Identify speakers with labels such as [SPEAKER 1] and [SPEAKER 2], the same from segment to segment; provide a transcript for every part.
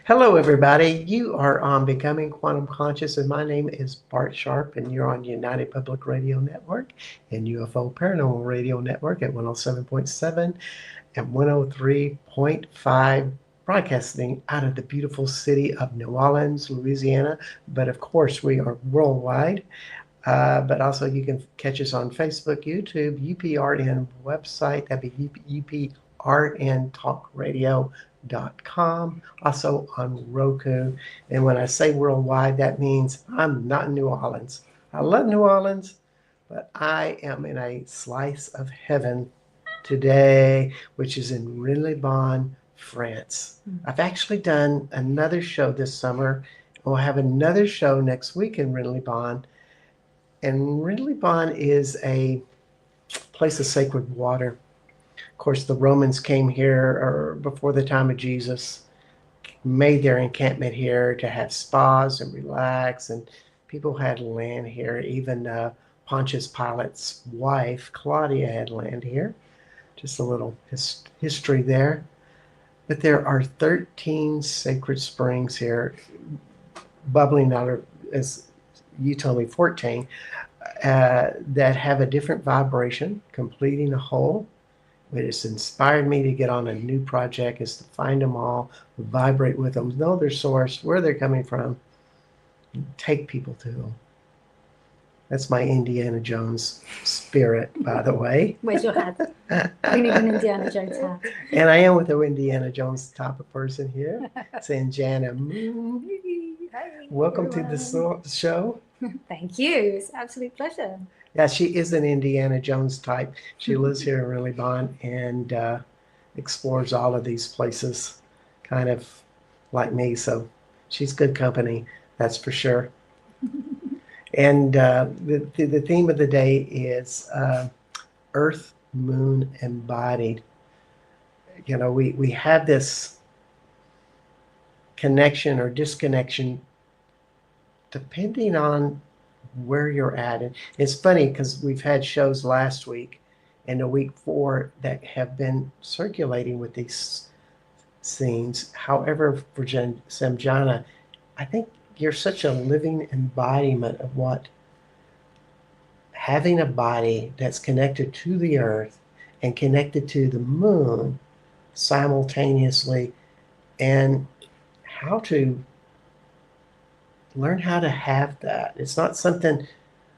[SPEAKER 1] Hello, everybody. You are on Becoming Quantum Conscious, and my name is Bart Sharp, and you're on United Public Radio Network and UFO Paranormal Radio Network at 107.7 and 103.5, broadcasting out of the beautiful city of New Orleans, Louisiana. But of course, we are worldwide. But also, you can catch us on Facebook, YouTube, UPRN website. That'd be UPRNtalkradio.com. Also on Roku. And when I say worldwide, that means I'm not in New Orleans. I love New Orleans, but I am in a slice of heaven today, which is in Rennes-les-Bains, France. I've actually done another show this summer. We'll have another show next week in Rennes-les-Bains. And Rennes-les-Bains is a place of sacred water. Of course, the Romans came here before the time of Jesus, made their encampment here to have spas and relax, and people had land here. Even Pontius Pilate's wife, Claudia, had land here. Just a little history there. But there are 13 sacred springs here, bubbling out of, as you told me, 14, that have a different vibration, completing a whole. It has inspired me to get on a new project, is to find them all, vibrate with them, know their source, where they're coming from, and take people to them. That's my Indiana Jones spirit, by the way.
[SPEAKER 2] Where's your hat? We need an Indiana Jones hat.
[SPEAKER 1] And I am with the Indiana Jones type of person here, Samjhana Moon.
[SPEAKER 2] Hi,
[SPEAKER 1] Welcome
[SPEAKER 2] everyone.
[SPEAKER 1] to the show.
[SPEAKER 2] Thank you. It's an absolute pleasure.
[SPEAKER 1] Yeah, she is an Indiana Jones type. She lives here in Rennes-les-Bains and explores all of these places, kind of like me. So she's good company, that's for sure. And the theme of the day is Earth, Moon, Embodied. You know, we have this connection or disconnection depending on where you're at. And it's funny because we've had shows last week and the week before that have been circulating with these scenes. However, for Samjhana, I think you're such a living embodiment of what having a body that's connected to the earth and connected to the moon simultaneously, and how to learn how to have that. It's not something,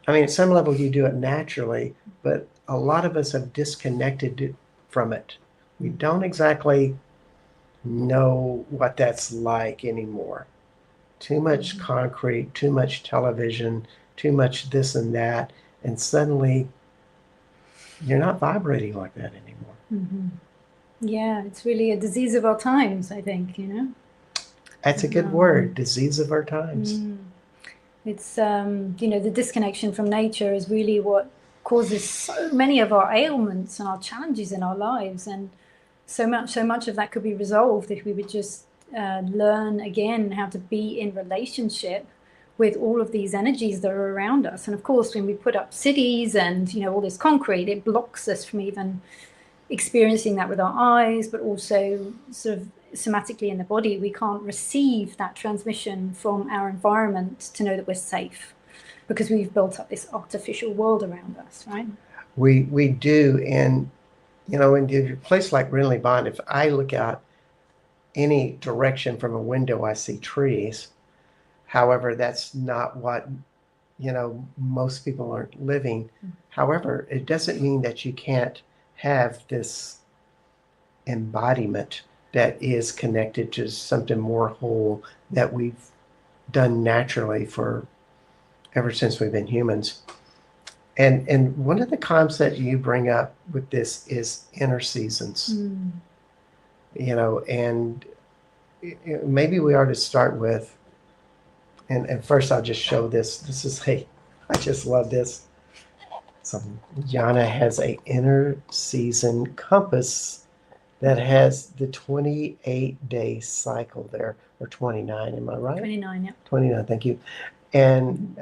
[SPEAKER 1] I mean, at some level you do it naturally, but a lot of us have disconnected from it. We don't exactly know what that's like anymore. Too much concrete, too much television, too much this and that, and suddenly you're not vibrating like that anymore.
[SPEAKER 2] Mm-hmm. Yeah, it's really a disease of our times, I think, you know.
[SPEAKER 1] That's a good word, disease of our times.
[SPEAKER 2] It's, you know, the disconnection from nature is really what causes so many of our ailments and our challenges in our lives. And so much of that could be resolved if we would just learn again how to be in relationship with all of these energies that are around us. And of course, when we put up cities and, you know, all this concrete, it blocks us from even experiencing that with our eyes, but also sort of somatically in the body. We can't receive that transmission from our environment to know that we're safe because we've built up this artificial world around us, right?
[SPEAKER 1] We do. And, you know, in a place like Rennes-les-Bains, if I look out any direction from a window, I see trees. However, that's not what, you know, most people aren't living. However, it doesn't mean that you can't have this embodiment that is connected to something more whole that we've done naturally for ever since we've been humans. And one of the concepts you bring up with this is inner seasons. You know, and maybe we ought to start with, and first I'll just show this. This is I just love this. So Yana has a inner season compass that has the 28-day cycle there, or 29, am I right?
[SPEAKER 2] 29, yeah.
[SPEAKER 1] 29, thank you. And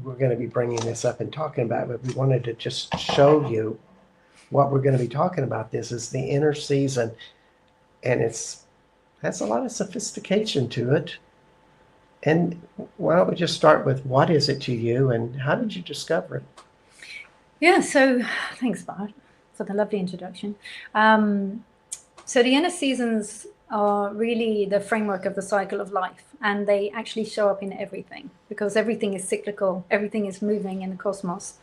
[SPEAKER 1] we're going to be bringing this up and talking about it, but we wanted to just show you what we're going to be talking about. This is the inner season, and it's has a lot of sophistication to it. And why don't we just start with what is it to you and how did you discover it?
[SPEAKER 2] Yeah, so thanks, Bart, for the lovely introduction. So the inner seasons are really the framework of the cycle of life, and they actually show up in everything because everything is cyclical, everything is moving in the cosmos.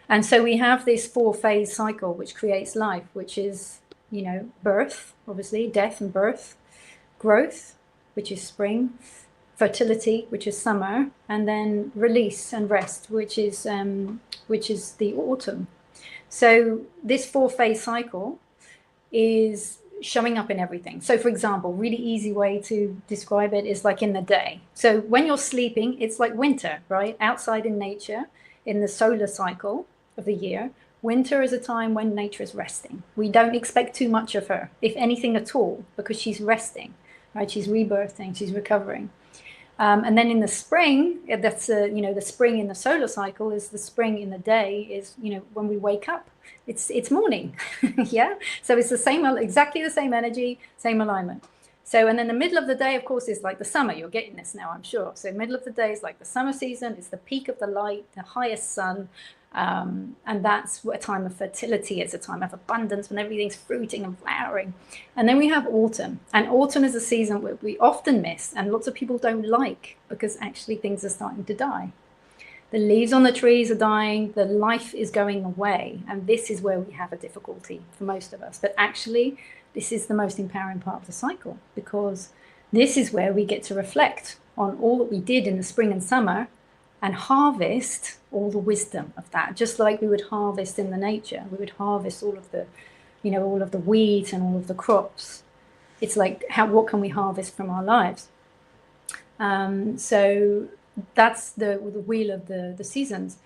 [SPEAKER 2] And so we have this 4-phase cycle which creates life, which is, birth, obviously, death and birth, growth, which is spring, fertility, which is summer, and then release and rest, which is the autumn. So this 4-phase cycle is showing up in everything. So for example, really easy way to describe it is like in the day. So when you're sleeping, it's like winter, right? Outside in nature, in the solar cycle of the year, winter is a time when nature is resting. We don't expect too much of her, if anything at all, because she's resting, right? She's rebirthing, she's recovering. And then in the spring, that's the spring in the solar cycle is the spring in the day is when we wake up, it's morning, yeah. So it's exactly the same energy, same alignment. So and then the middle of the day, of course, is like the summer. You're getting this now, I'm sure. So middle of the day is like the summer season. It's the peak of the light, the highest sun. And that's a time of fertility. It's a time of abundance when everything's fruiting and flowering. And then we have autumn, and autumn is a season where we often miss and lots of people don't like because actually things are starting to die. The leaves on the trees are dying, the life is going away, and this is where we have a difficulty for most of us. But actually this is the most empowering part of the cycle, because this is where we get to reflect on all that we did in the spring and summer and harvest all the wisdom of that, just like we would harvest in the nature. We would harvest all of the, all of the wheat and all of the crops. It's like, what can we harvest from our lives? So that's the wheel of the seasons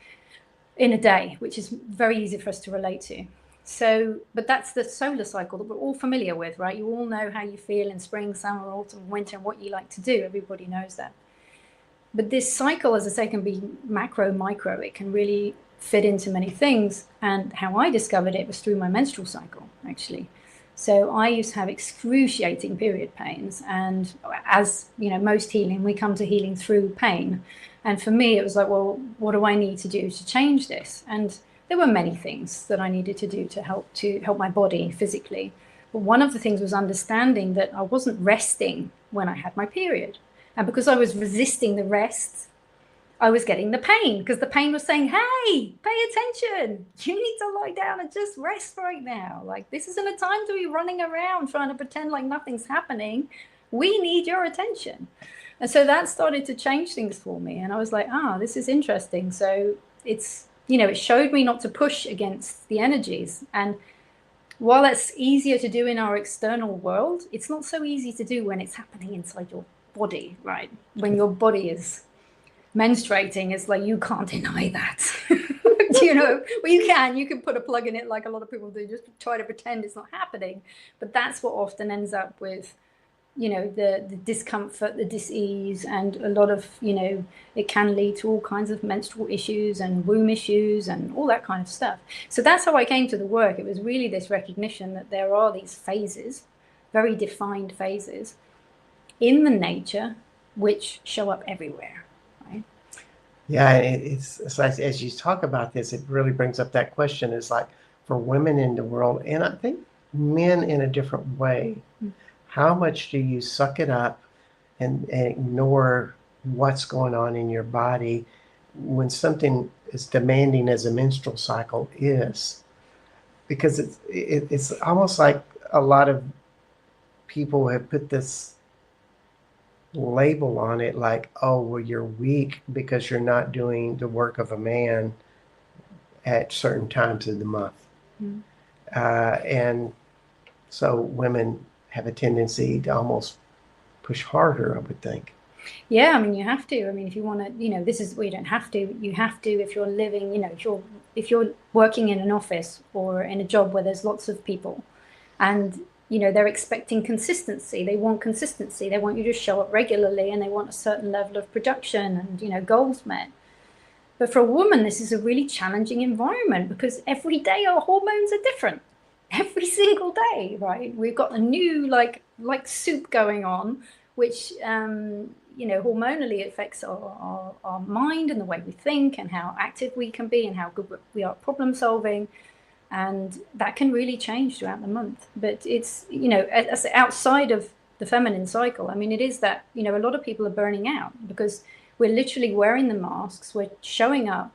[SPEAKER 2] in a day, which is very easy for us to relate to. So, but that's the solar cycle that we're all familiar with, right? You all know how you feel in spring, summer, autumn, winter, and what you like to do. Everybody knows that. But this cycle, as I say, can be macro, micro. It can really fit into many things. And how I discovered it was through my menstrual cycle, actually. So I used to have excruciating period pains. And as most healing, we come to healing through pain. And for me, it was like, well, what do I need to do to change this? And there were many things that I needed to do to help my body physically. But one of the things was understanding that I wasn't resting when I had my period. And because I was resisting the rest, I was getting the pain, because the pain was saying, hey, pay attention. You need to lie down and just rest right now. Like, this isn't a time to be running around trying to pretend like nothing's happening. We need your attention. And so that started to change things for me. And I was like, this is interesting. So it's, it showed me not to push against the energies. And while that's easier to do in our external world, it's not so easy to do when it's happening inside your body, right? When your body is menstruating, it's like you can't deny that. Well, you can put a plug in it like a lot of people do, just try to pretend it's not happening. But that's what often ends up with the discomfort, the dis-ease, and a lot of it can lead to all kinds of menstrual issues and womb issues and all that kind of stuff. So that's how I came to the work. It was really this recognition that there are these phases, very defined phases in the nature, which show up everywhere, right?
[SPEAKER 1] Yeah, it's like, as you talk about this, it really brings up that question, is like, for women in the world, and I think men in a different way, how much do you suck it up and ignore what's going on in your body when something as demanding as a menstrual cycle is? Because it's almost like a lot of people have put this label on it, like, oh, well, you're weak because you're not doing the work of a man at certain times of the month. And so women have a tendency to almost push harder, I would think.
[SPEAKER 2] Yeah, I mean, you have to. I mean, if you want to, this is, well, you don't have to. You have to if you're living, if you're working in an office or in a job where there's lots of people, and they're expecting consistency. They want consistency. They want you to show up regularly, and they want a certain level of production and, goals met. But for a woman, this is a really challenging environment because every day our hormones are different. every single day, right? We've got a new like soup going on, which hormonally affects our mind and the way we think and how active we can be and how good we are at problem solving. And that can really change throughout the month. But it's, as outside of the feminine cycle, I mean, it is that, a lot of people are burning out because we're literally wearing the masks, we're showing up,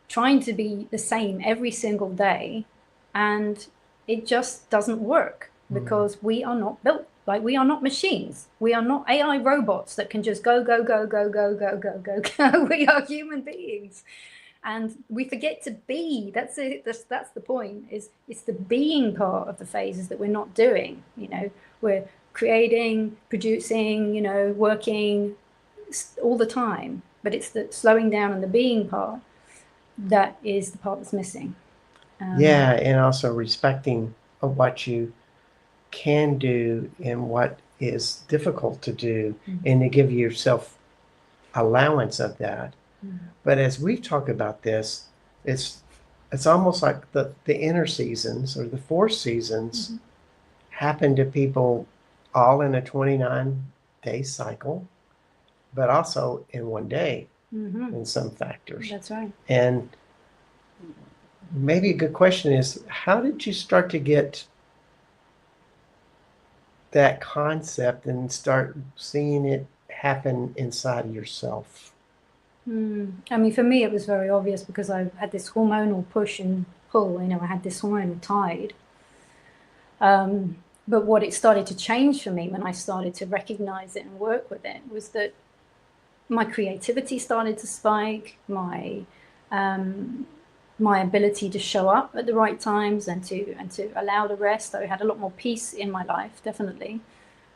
[SPEAKER 2] trying to be the same every single day, and it just doesn't work because we are not built, like, we are not machines. We are not AI robots that can just go, go, go, go, go, go, go, go, go. We are human beings. And we forget to be. That's it. That's the point. It's the being part of the phases that we're not doing. We're creating, producing, working all the time. But it's the slowing down and the being part that is the part that's missing.
[SPEAKER 1] Yeah, and also respecting of what you can do and what is difficult to do, and to give yourself allowance of that. But as we talk about this, it's almost like the inner seasons or the 4 seasons happen to people all in a 29-day cycle, but also in one day in some factors.
[SPEAKER 2] That's right.
[SPEAKER 1] And maybe a good question is, how did you start to get that concept and start seeing it happen inside of yourself?
[SPEAKER 2] I mean, for me, it was very obvious because I had this hormonal push and pull. I had this hormonal tide. But what it started to change for me when I started to recognize it and work with it was that my creativity started to spike, my ability to show up at the right times and to allow the rest. I had a lot more peace in my life, definitely.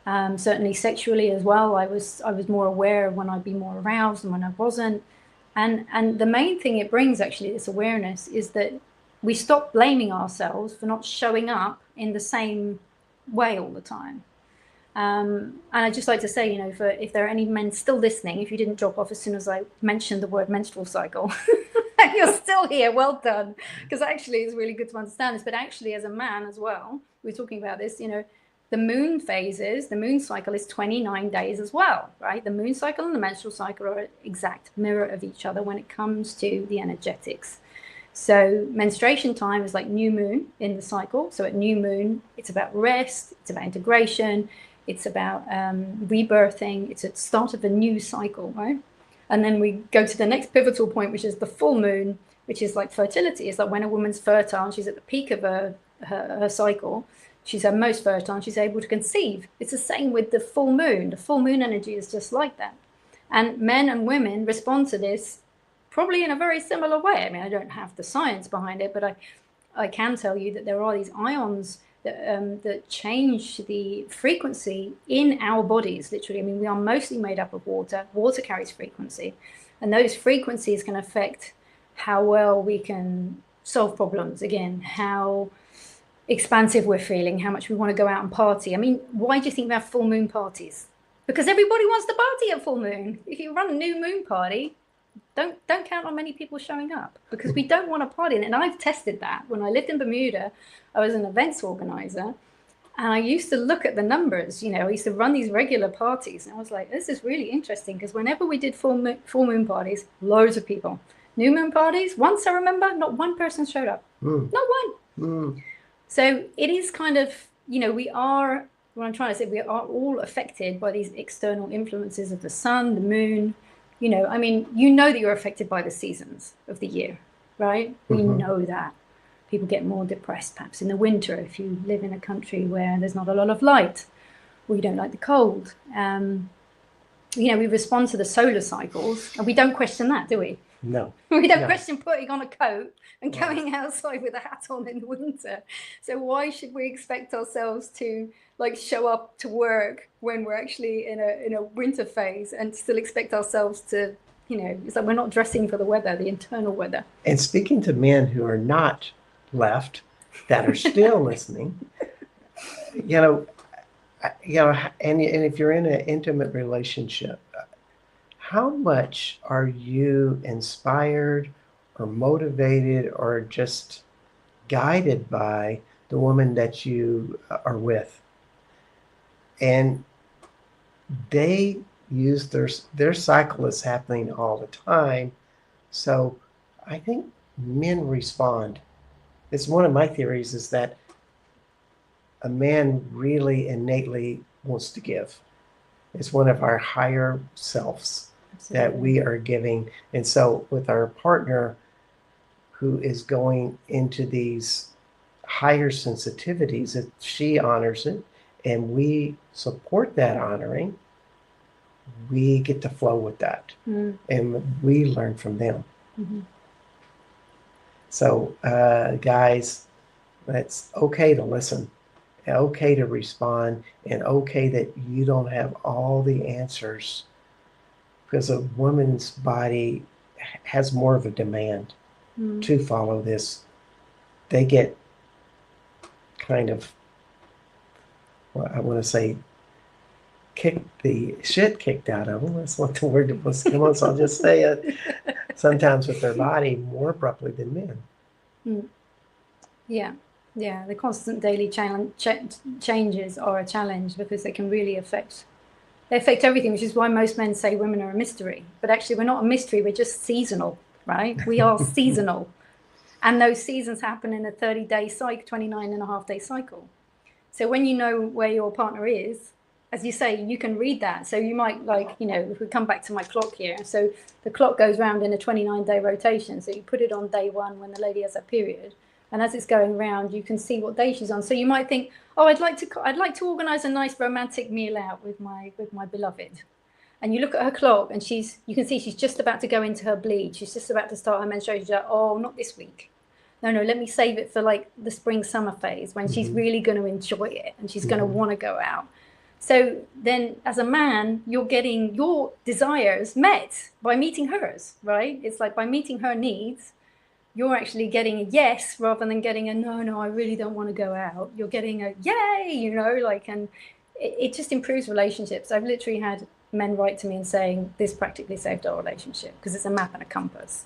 [SPEAKER 2] Certainly sexually as well. I was more aware of when I'd be more aroused and when I wasn't. And the main thing it brings, actually, this awareness, is that we stop blaming ourselves for not showing up in the same way all the time. And I'd just like to say, if there are any men still listening, if you didn't drop off as soon as I mentioned the word menstrual cycle, you're still here, well done. Because actually it's really good to understand this. But actually, as a man as well, we're talking about this, the moon phases, the moon cycle is 29 days as well, right? The moon cycle and the menstrual cycle are an exact mirror of each other when it comes to the energetics. So menstruation time is like new moon in the cycle. So at new moon, it's about rest, it's about integration, it's about rebirthing, it's at the start of a new cycle, right? And then we go to the next pivotal point, which is the full moon, which is like fertility. It's like when a woman's fertile and she's at the peak of her cycle, she's her most fertile and she's able to conceive. It's the same with the full moon. The full moon energy is just like that. And men and women respond to this probably in a very similar way. I mean, I don't have the science behind it, but I can tell you that there are these ions that change the frequency in our bodies, literally. I mean, we are mostly made up of water. Water carries frequency. And those frequencies can affect how well we can solve problems. Again, how expansive we're feeling, how much we want to go out and party. I mean, why do you think we have full moon parties? Because everybody wants to party at full moon. If you run a new moon party, don't count on many people showing up, because we don't want to party. And I've tested that. When I lived in Bermuda, I was an events organizer, and I used to look at the numbers. I used to run these regular parties, and I was like, this is really interesting, because whenever we did full moon parties, loads of people. New moon parties, once I remember, not one person showed up. Not one. So it is kind of, we are, what I'm trying to say, we are all affected by these external influences of the sun, the moon. I mean, that you're affected by the seasons of the year, right? We know that. People get more depressed perhaps in the winter if you live in a country where there's not a lot of light, or you don't like the cold. We respond to the solar cycles, and we don't question that, do we?
[SPEAKER 1] No.
[SPEAKER 2] We don't question putting on a coat and going outside with a hat on in the winter. So why should we expect ourselves to show up to work when we're actually in a winter phase, and still expect ourselves to, it's like we're not dressing for the weather, the internal weather.
[SPEAKER 1] And speaking to men who are not left, that are still listening, and if you're in an intimate relationship, how much are you inspired or motivated or just guided by the woman that you are with. And they use their cycle is happening all the time. So I think men respond. It's one of my theories is that a man really innately wants to give. It's one of our higher selves that
[SPEAKER 2] Absolutely.
[SPEAKER 1] we are giving. And so with our partner who is going into these higher sensitivities, if she honors it and we support that honoring, we get to flow with that. And we learn from them.
[SPEAKER 2] Mm-hmm.
[SPEAKER 1] So, guys, it's okay to listen, okay to respond, and okay that you don't have all the answers because a woman's body has more of a demand to follow this. They get kind of, well, I want to say, kicked the shit kicked out of them. That's not the word that was come on, so I'll just say it. Sometimes with their body more abruptly than men.
[SPEAKER 2] Yeah, yeah. The constant daily changes are a challenge because they can really affect everything, which is why most men say women are a mystery. But actually, we're not a mystery. We're just seasonal, right? We are seasonal. And those seasons happen in a 30-day cycle, 29.5-day cycle. So when you know where your partner is, as you say, you can read that. So you might if we come back to my clock here, so the clock goes round in a 29-day rotation. So you put it on day 1 when the lady has her period. And as it's going round, you can see what day she's on. So you might think, oh, I'd like to organise a nice romantic meal out with my beloved. And you look at her clock and you can see she's just about to go into her bleed. She's just about to start her menstruation. She's like, oh, not this week. No, let me save it for like the spring summer phase when she's really going to enjoy it and she's going to want to go out. So then as a man, you're getting your desires met by meeting hers, right? It's like by meeting her needs, you're actually getting a yes rather than getting a no, I really don't want to go out. You're getting a yay, and it just improves relationships. I've literally had men write to me and saying this practically saved our relationship because it's a map and a compass.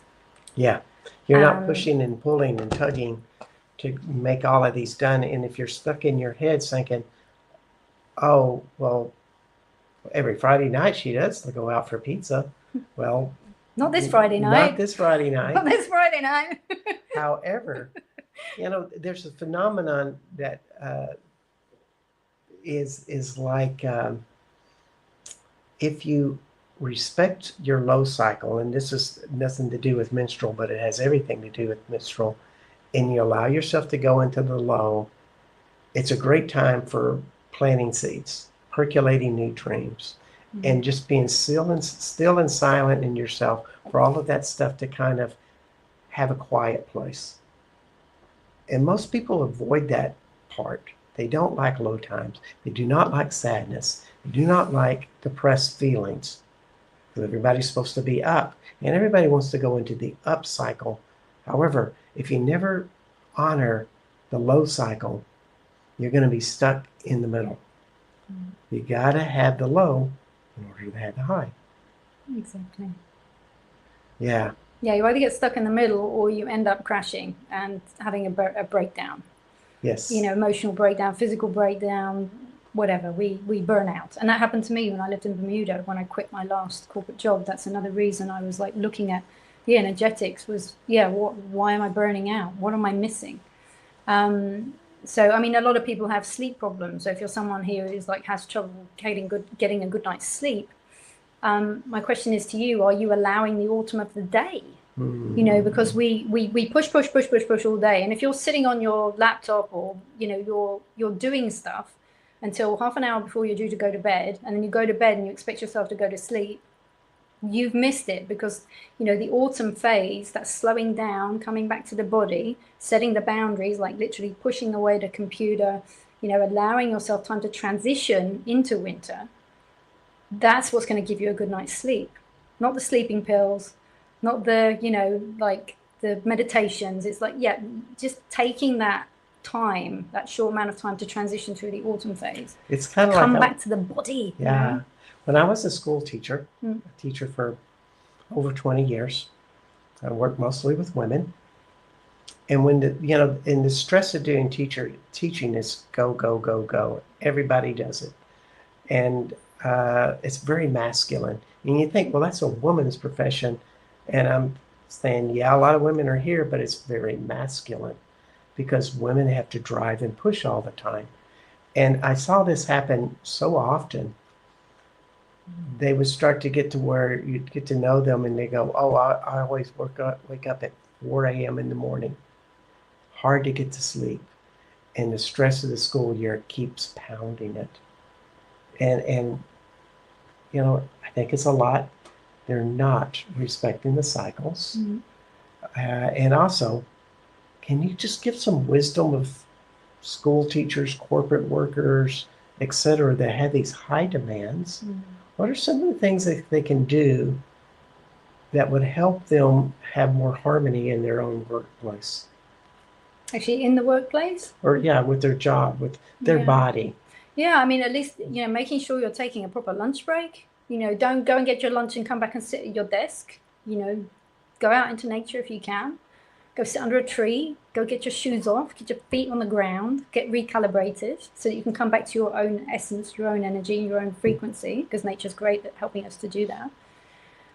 [SPEAKER 1] Yeah. You're not pushing and pulling and tugging to make all of these done. And if you're stuck in your head thinking, oh, well, every Friday night she does go out for pizza. Well,
[SPEAKER 2] not this Friday night.
[SPEAKER 1] Not this Friday night.
[SPEAKER 2] Not this Friday night.
[SPEAKER 1] However, there's a phenomenon that is like if you respect your low cycle, and this is nothing to do with menstrual, but it has everything to do with menstrual, and you allow yourself to go into the low, it's a great time for planting seeds, percolating new dreams, and just being still and silent in yourself for all of that stuff to kind of have a quiet place. And most people avoid that part. They don't like low times. They do not like sadness. They do not like depressed feelings. Because everybody's supposed to be up, and everybody wants to go into the up cycle. However, if you never honor the low cycle, you're going to be stuck in the middle. You got to have the low in order to have the high.
[SPEAKER 2] Exactly.
[SPEAKER 1] Yeah.
[SPEAKER 2] Yeah, you either get stuck in the middle or you end up crashing and having a breakdown.
[SPEAKER 1] Yes.
[SPEAKER 2] Emotional breakdown, physical breakdown, whatever. We burn out. And that happened to me when I lived in Bermuda, when I quit my last corporate job. That's another reason I was like looking at the energetics was, why am I burning out? What am I missing? So, I mean, a lot of people have sleep problems. So if you're someone who is like has trouble getting a good night's sleep, my question is to you, are you allowing the autumn of the day? Because we push all day. And if you're sitting on your laptop or, you're doing stuff until half an hour before you're due to go to bed, and then you go to bed and you expect yourself to go to sleep, you've missed it because, the autumn phase, that's slowing down, coming back to the body, setting the boundaries, like literally pushing away the computer, allowing yourself time to transition into winter. That's what's going to give you a good night's sleep, not the sleeping pills, not the, like the meditations. It's like, just taking that time, that short amount of time to transition through the autumn phase.
[SPEAKER 1] It's kind of
[SPEAKER 2] come back to the body.
[SPEAKER 1] Yeah. When I was a school teacher, a teacher for over 20 years, I worked mostly with women. And when and the stress of doing teaching is go, go, go, go. Everybody does it. And it's very masculine. And you think, well, that's a woman's profession. And I'm saying, yeah, a lot of women are here, but it's very masculine because women have to drive and push all the time. And I saw this happen so often. They would start to get to where you'd get to know them and they go, oh, I always wake up at 4 a.m. in the morning. Hard to get to sleep. And the stress of the school year keeps pounding it. And I think it's a lot. They're not respecting the cycles.
[SPEAKER 2] Mm-hmm.
[SPEAKER 1] And also, can you just give some wisdom of school teachers, corporate workers, etc., that have these high demands?
[SPEAKER 2] Mm-hmm.
[SPEAKER 1] What are some of the things that they can do that would help them have more harmony in their own workplace?
[SPEAKER 2] Actually, in the workplace?
[SPEAKER 1] Or, yeah, with their job, with their body.
[SPEAKER 2] Yeah, I mean, at least, making sure you're taking a proper lunch break. Don't go and get your lunch and come back and sit at your desk. Go out into nature if you can. Go sit under a tree. Go get your shoes off. Get your feet on the ground. Get recalibrated so that you can come back to your own essence, your own energy, your own frequency, because nature's great at helping us to do that.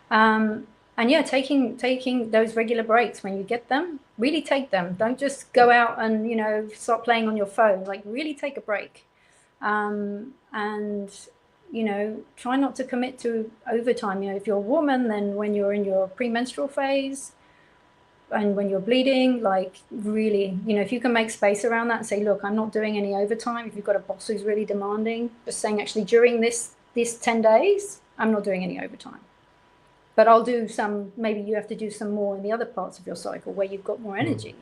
[SPEAKER 2] And yeah, taking those regular breaks when you get them, really take them. Don't just go out and, start playing on your phone. Like, really take a break. And, try not to commit to overtime. If you're a woman, then when you're in your premenstrual phase and when you're bleeding, like, really, if you can make space around that and say, look, I'm not doing any overtime. If you've got a boss who's really demanding, just saying, actually, during this 10 days, I'm not doing any overtime. But I'll do some, maybe you have to do some more in the other parts of your cycle where you've got more energy,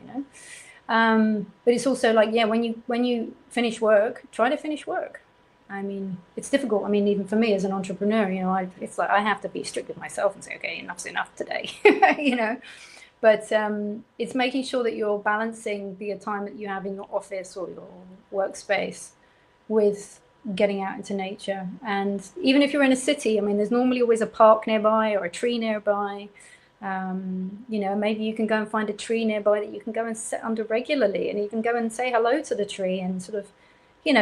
[SPEAKER 2] But it's also like, yeah, when you finish work, try to finish work. I mean, it's difficult. I mean, even for me as an entrepreneur, it's like I have to be strict with myself and say, okay, enough's enough today, But it's making sure that you're balancing the time that you have in your office or your workspace with getting out into nature. And even if you're in a city, I mean, there's normally always a park nearby or a tree nearby. Maybe you can go and find a tree nearby that you can go and sit under regularly, and even go and say hello to the tree and sort of,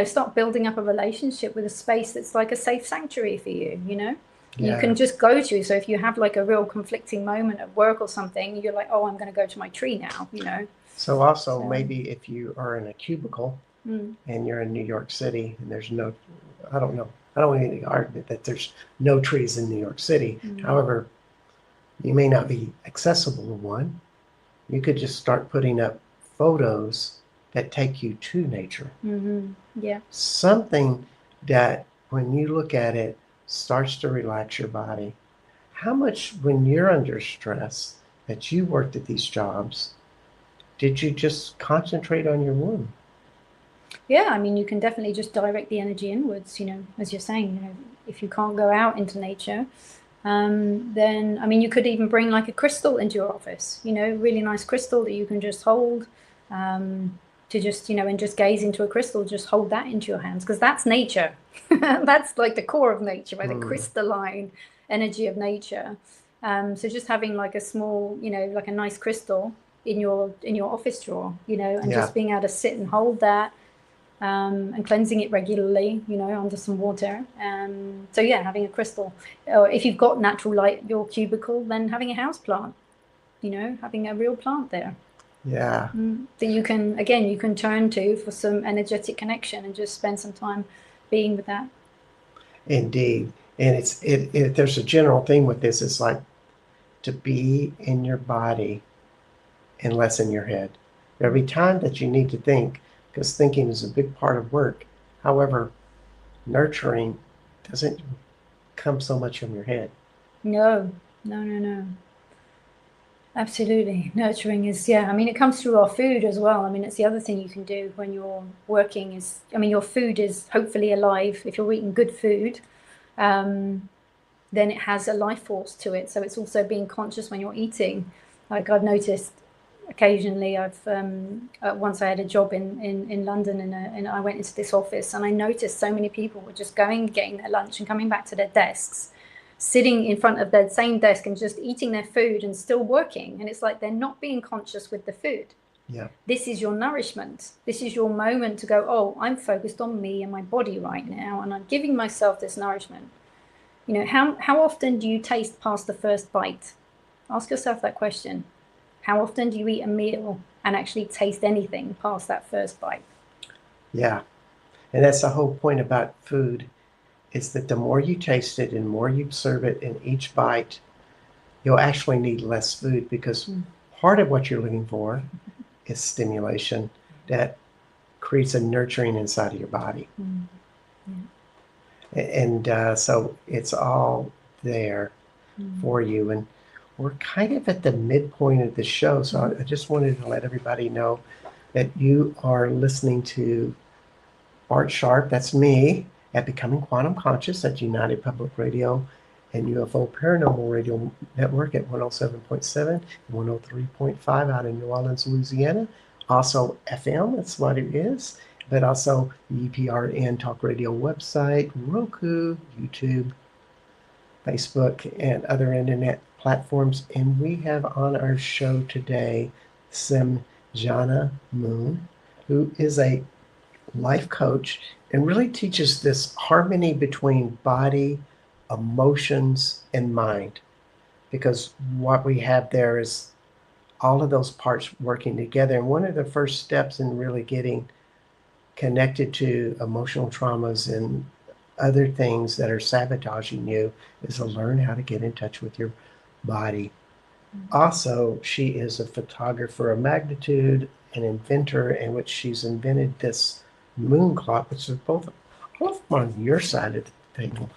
[SPEAKER 2] start building up a relationship with a space that's like a safe sanctuary for you, You can just go to. So if you have like a real conflicting moment at work or something, you're like, oh, I'm going to go to my tree now,
[SPEAKER 1] So also maybe if you are in a cubicle and you're in New York City and there's no, I don't know, I don't want any argument that there's no trees in New York City. However, you may not be accessible to one. You could just start putting up photos that take you to nature.
[SPEAKER 2] Yeah.
[SPEAKER 1] Something that when you look at it starts to relax your body. How much, when you're under stress, that you worked at these jobs, did you just concentrate on your womb?
[SPEAKER 2] Yeah, I mean, you can definitely just direct the energy inwards, as you're saying, if you can't go out into nature, then, I mean, you could even bring like a crystal into your office, really nice crystal that you can just hold, to just, and just gaze into a crystal, just hold that into your hands, because that's nature. That's like the core of nature, right? The crystalline energy of nature. So just having like a small, like a nice crystal in your office drawer, and just being able to sit and hold that, and cleansing it regularly, under some water. So yeah, having a crystal, or if you've got natural light at your cubicle, then having a house plant, having a real plant there.
[SPEAKER 1] Yeah.
[SPEAKER 2] That you can turn to for some energetic connection and just spend some time being with that.
[SPEAKER 1] Indeed. And there's a general theme with this. It's like to be in your body and less in your head. There'll be time that you need to think, because thinking is a big part of work. However, nurturing doesn't come so much from your head.
[SPEAKER 2] No. Absolutely. Nurturing is, I mean, it comes through our food as well. I mean, it's the other thing you can do when you're working is, I mean, your food is hopefully alive. If you're eating good food, then it has a life force to it. So it's also being conscious when you're eating. Like I've noticed occasionally, once I had a job in London and I went into this office and I noticed so many people were just getting their lunch and coming back to their desks, sitting in front of that same desk and just eating their food and still working. And it's like they're not being conscious with the food.
[SPEAKER 1] Yeah.
[SPEAKER 2] This is your nourishment. This is your moment to go, oh, I'm focused on me and my body right now, and I'm giving myself this nourishment. You know, how often do you taste past the first bite? Ask yourself that question. How often do you eat a meal and actually taste anything past that first bite?
[SPEAKER 1] Yeah. And that's the whole point about food, is that the more you taste it and more you serve it in each bite, you'll actually need less food, because part of what you're looking for is stimulation that creates a nurturing inside of your body. And so it's all there for you. And we're kind of at the midpoint of the show. So I just wanted to let everybody know that you are listening to Bart Sharp, that's me, at Becoming Quantum Conscious at United Public Radio and UFO Paranormal Radio Network at 107.7 and 103.5 out in New Orleans, Louisiana. Also FM, that's what it is, but also the EPRN Talk Radio website, Roku, YouTube, Facebook, and other internet platforms. And we have on our show today Samjhana Moon, who is a life coach and really teaches this harmony between body, emotions, and mind. Because what we have there is all of those parts working together. And one of the first steps in really getting connected to emotional traumas and other things that are sabotaging you is to learn how to get in touch with your body. Also, she is a photographer of magnitude, an inventor, in which she's invented this moon clock, which is both on your side of the table.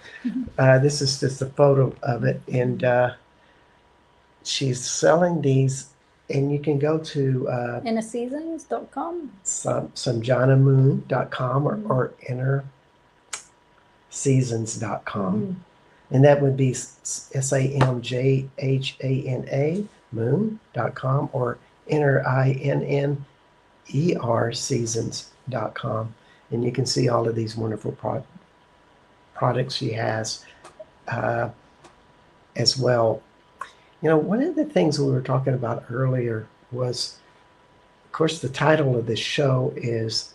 [SPEAKER 1] This is just a photo of it, and she's selling these, and you can go to
[SPEAKER 2] innerseasons.com,
[SPEAKER 1] samjhanamoon.com or innerseasons.com. And that would be SAMJHANA moon.com or INNER seasons.com. And you can see all of these wonderful products she has as well. You know, one of the things we were talking about earlier was, of course, the title of this show is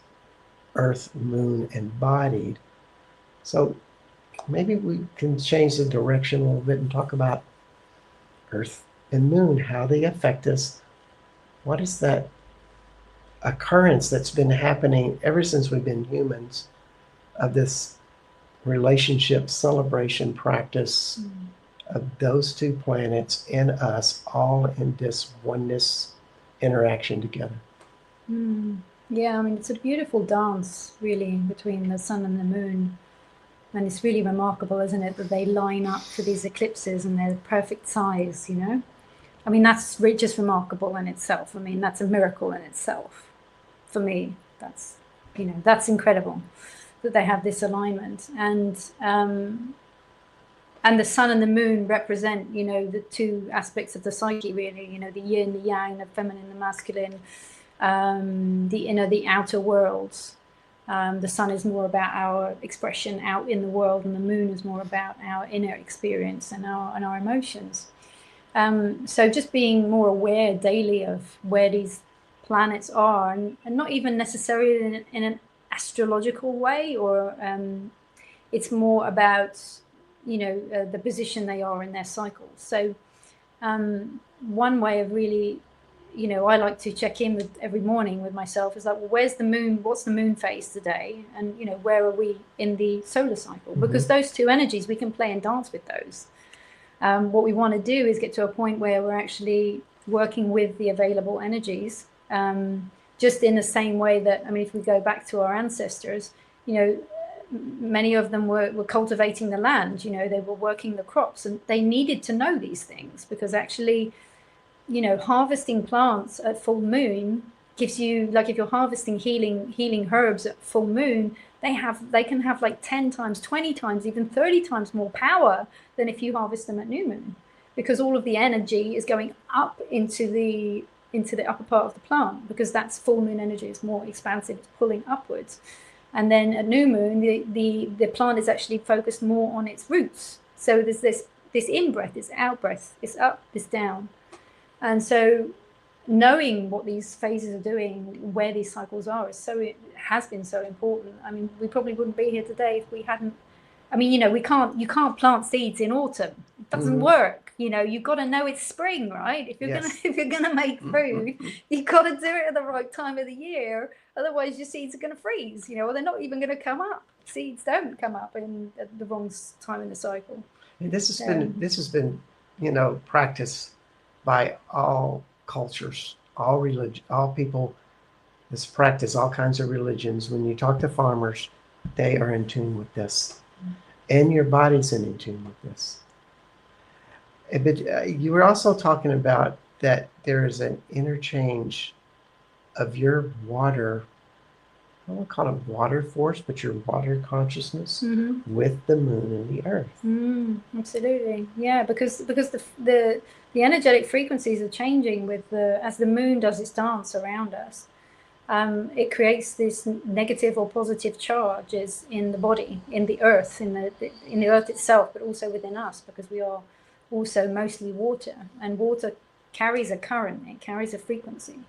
[SPEAKER 1] Earth, Moon, Embodied. So maybe we can change the direction a little bit and talk about Earth and Moon, how they affect us. What is that occurrence that's been happening ever since we've been humans, of this relationship, celebration, practice of those two planets and us all in this oneness interaction together?
[SPEAKER 2] Yeah, I mean, it's a beautiful dance, really, between the sun and the moon. And it's really remarkable, isn't it, that they line up for these eclipses and they're perfect size, you know? I mean, that's just remarkable in itself. I mean, that's a miracle in itself. For me, that's, you know, that's incredible that they have this alignment. And the sun and the moon represent, you know, the two aspects of the psyche, really, you know, the yin, the yang, the feminine, the masculine, the inner, the outer worlds. The sun is more about our expression out in the world, and the moon is more about our inner experience and our emotions. So just being more aware daily of where these planets are, and not even necessarily in an astrological way, or it's more about, you know, the position they are in their cycles. So one way of really, you know, I like to check in with every morning with myself is like, well, where's the moon? What's the moon phase today? And, you know, where are we in the solar cycle? Because those two energies, we can play and dance with those. What we want to do is get to a point where we're actually working with the available energies, just in the same way that, I mean, if we go back to our ancestors, you know, many of them were cultivating the land, you know, they were working the crops, and they needed to know these things, because actually, you know, harvesting plants at full moon gives you, like, if you're harvesting healing herbs at full moon, they can have like 10 times, 20 times, even 30 times more power than if you harvest them at new moon, because all of the energy is going up into the upper part of the plant, because that's full moon energy. Is more expansive, it's pulling upwards. And then at new moon, the plant is actually focused more on its roots. So there's this in breath, this out breath, this up, this down. And so knowing what these phases are doing, where these cycles are, it has been so important. I mean, we probably wouldn't be here today if we hadn't. I mean, you know, you can't plant seeds in autumn. It doesn't work. You know, you've got to know it's spring, right? If you're
[SPEAKER 1] Yes.
[SPEAKER 2] if you're gonna make food, you've got to do it at the right time of the year. Otherwise, your seeds are going to freeze. You know, or they're not even going to come up. Seeds don't come up at the wrong time in the cycle.
[SPEAKER 1] And this has been, you know, practiced by all cultures, all religion, all people. This practice all kinds of religions. When you talk to farmers, they are in tune with this, and your body's in tune with this. But you were also talking about that there is an interchange of your water. I won't call it water force, but your water consciousness with the moon and the earth.
[SPEAKER 2] Absolutely, yeah, because the energetic frequencies are changing with as the moon does its dance around us. It creates this negative or positive charges in the body, in the earth, in the earth itself, but also within us, because we are also mostly water, and water carries a current, it carries a frequency.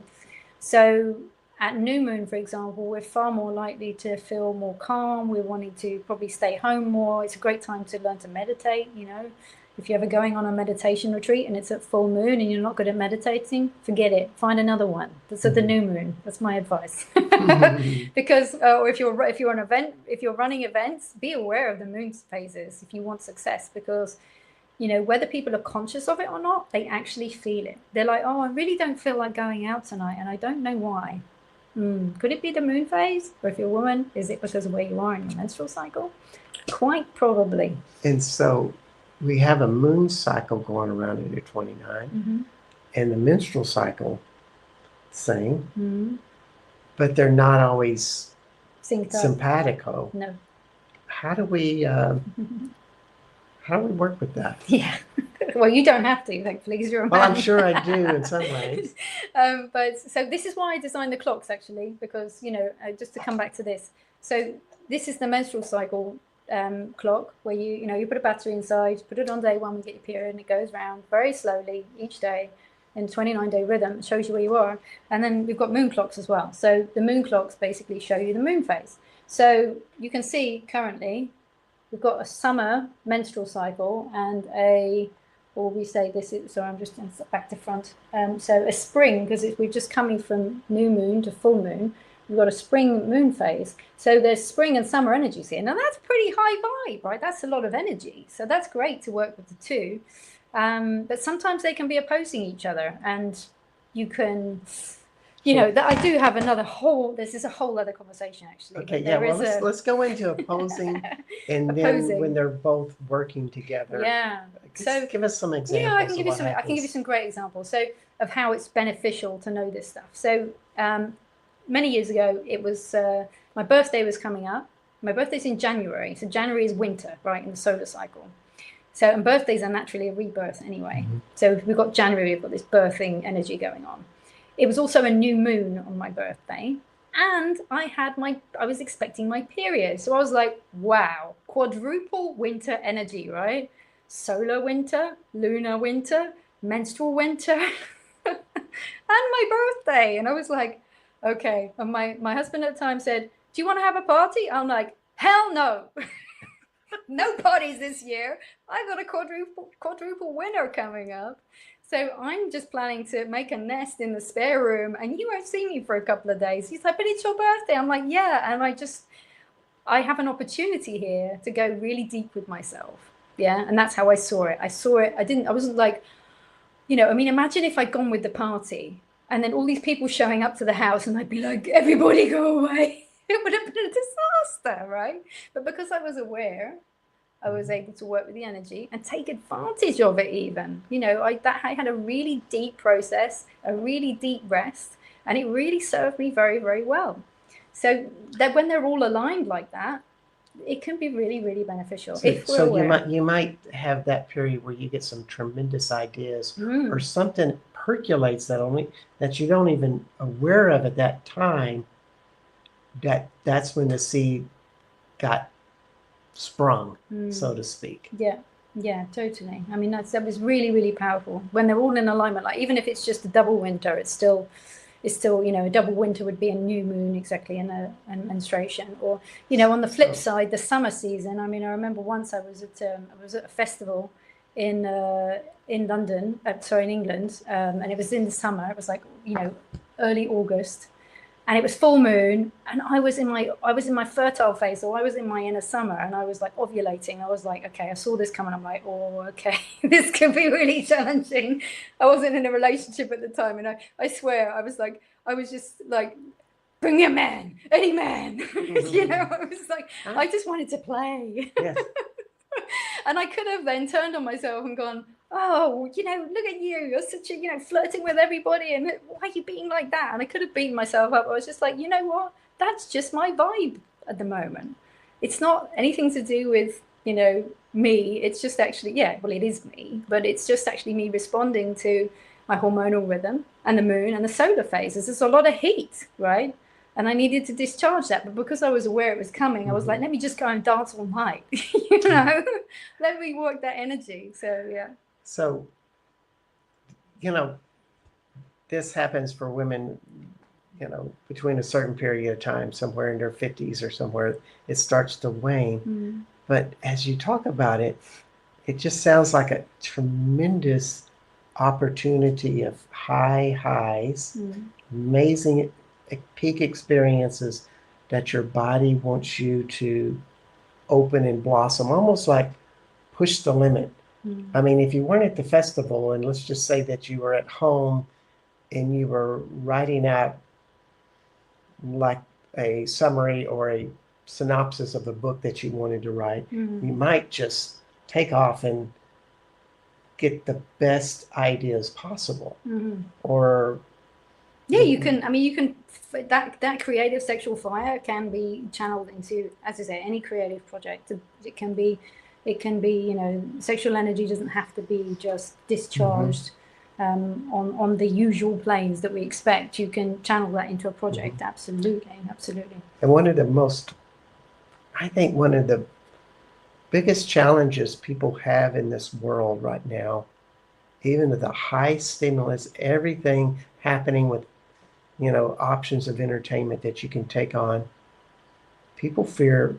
[SPEAKER 2] So at new moon, for example, we're far more likely to feel more calm. We're wanting to probably stay home more. It's a great time to learn to meditate. You know, if you're ever going on a meditation retreat and it's at full moon and you're not good at meditating, forget it. Find another one. That's at the new moon. That's my advice. Because, or if you're running events, be aware of the moon phases if you want success. Because, you know, whether people are conscious of it or not, they actually feel it. They're like, oh, I really don't feel like going out tonight, and I don't know why. Could it be the moon phase? Or if you're a woman, is it because of where you are in your menstrual cycle? Quite probably.
[SPEAKER 1] And so we have a moon cycle going around at 29, and the menstrual cycle, same, but they're not always simpatico.
[SPEAKER 2] No.
[SPEAKER 1] How do we work with that?
[SPEAKER 2] Yeah. Well, you don't have to, thankfully, because you're a man.
[SPEAKER 1] Well, I'm sure I do in some ways.
[SPEAKER 2] But so this is why I designed the clocks, actually, because, you know, just to come back to this. So this is the menstrual cycle clock, where you put a battery inside, put it on day one, we get your period, and it goes round very slowly each day in 29-day rhythm. It shows you where you are. And then we've got moon clocks as well. So the moon clocks basically show you the moon phase. So you can see currently we've got a summer menstrual cycle and so I'm just back to front. So a spring, because we're just coming from new moon to full moon. We've got a spring moon phase. So there's spring and summer energies here. Now that's pretty high vibe, right? That's a lot of energy. So that's great to work with the two. But sometimes they can be opposing each other, and you can, I do have this is a whole other conversation, actually.
[SPEAKER 1] Okay, yeah, well, let's go into opposing and then when they're both working together.
[SPEAKER 2] Yeah.
[SPEAKER 1] So give us some examples.
[SPEAKER 2] Yeah, I can give you some great examples. So of how it's beneficial to know this stuff. So many years ago, it was my birthday was coming up. My birthday's in January. So January is winter, right, in the solar cycle. So, and birthdays are naturally a rebirth anyway. So we've got January, we've got this birthing energy going on. It was also a new moon on my birthday, and I was expecting my period. So I was like, wow, quadruple winter energy, right? Solar winter, lunar winter, menstrual winter, and my birthday. And I was like, okay. And my husband at the time said, do you want to have a party? I'm like, hell no. No parties this year. I've got a quadruple winter coming up. So I'm just planning to make a nest in the spare room, and you won't see me for a couple of days. He's like, but it's your birthday. I'm like, yeah. And I have an opportunity here to go really deep with myself. Yeah. And that's how I saw it. I wasn't like, imagine if I'd gone with the party and then all these people showing up to the house and I'd be like, everybody go away. It would have been a disaster, right? But because I was aware, I was able to work with the energy and take advantage of it even. I had a really deep process, a really deep rest, and it really served me very, very well. So that when they're all aligned like that, it can be really, really beneficial.
[SPEAKER 1] So you might have that period where you get some tremendous ideas or something percolates that you don't even aware of at that time. That's when the seed got sprung, so to speak.
[SPEAKER 2] Yeah. Yeah, totally. I mean, that was really, really powerful when they're all in alignment. Like, even if it's just a double winter, it's still, a double winter would be a new moon exactly, and a menstruation. Or, on the flip side, the summer season. I mean, I remember once I was at a festival in London, sorry, in England, and it was in the summer. It was like, early August, and it was full moon, and I was in my fertile phase, so I was in my inner summer, and I was like ovulating. I was like, okay, I saw this coming. I'm like, oh, okay, this could be really challenging. I wasn't in a relationship at the time, and I swear I was just like, bring me a man, any man. I was like, I just wanted to play.
[SPEAKER 1] Yes.
[SPEAKER 2] And I could have then turned on myself and gone, oh, look at you. You're such a, flirting with everybody. And why are you being like that? And I could have beaten myself up. I was just like, you know what? That's just my vibe at the moment. It's not anything to do with, me. It's just actually, well, it is me. But it's just actually me responding to my hormonal rhythm and the moon and the solar phases. There's a lot of heat, right? And I needed to discharge that, but because I was aware it was coming, I was like, let me just go and dance all night, let me work that energy. So, yeah.
[SPEAKER 1] So, this happens for women, between a certain period of time, somewhere in their 50s or somewhere, it starts to wane.
[SPEAKER 2] Mm.
[SPEAKER 1] But as you talk about it, it just sounds like a tremendous opportunity of high highs, amazing peak experiences that your body wants you to open and blossom, almost like push the limit. I mean, if you weren't at the festival, and let's just say that you were at home and you were writing out like a summary or a synopsis of a book that you wanted to write, you might just take off and get the best ideas possible. Or you
[SPEAKER 2] can that creative sexual fire can be channeled into, as I say, any creative project. It can be sexual energy doesn't have to be just discharged on the usual planes that we expect. You can channel that into a project. Absolutely.
[SPEAKER 1] And one of the biggest challenges people have in this world right now, even with the high stimulus, everything happening with options of entertainment that you can take on, people fear